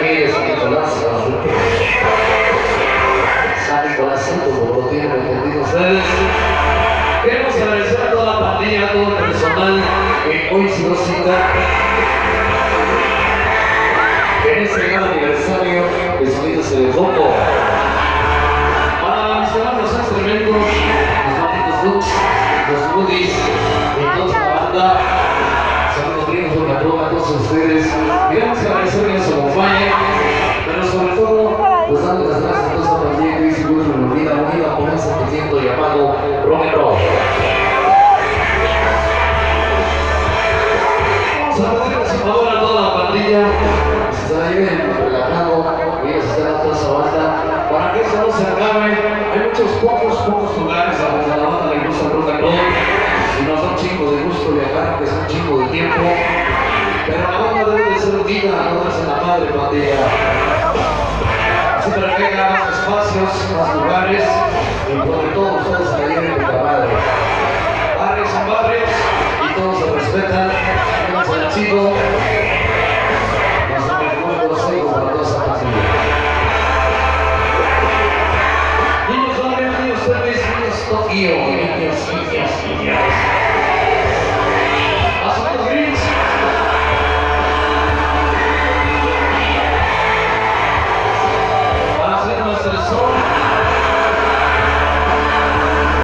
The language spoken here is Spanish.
Ramírez, San Nicolás, San Nicolás, como lo tienen entendido ustedes. Queremos agradecer a toda la pandilla, a todo el personal que hoy se nos cita en este gran aniversario de Sonidos del Foco. Para instalar los instrumentos, los malditos Lux, los Goodies y toda la banda, saludos gringos por la broma a todos ustedes. Queremos agradecerles a su compañía, pero sobre todo, pues darles las gracias a toda esta pandilla que hoy se encuentra unida por un sentimiento llamado rock and roll. Vamos a pedirles por favor a toda la pandilla que se la lleven relajado, que ellos estén a toda esa banda, para que eso no se acabe. Hay muchos pocos lugares a donde a la banda le gusta el rock and roll, y nos da un chingo de gusto viajar, que es un chingo de tiempo, pero la banda debe de ser unida, no darse la madre, pandilla. Así para que haya más espacios, más lugares, y sobre todo ustedes se la lleven con la madre. Barrios son barrios, y todos se respetan, no se la chico, más o menos muy consejo para toda esa pandilla. Niños, ¿dónde han venido ustedes? Niños Tokio.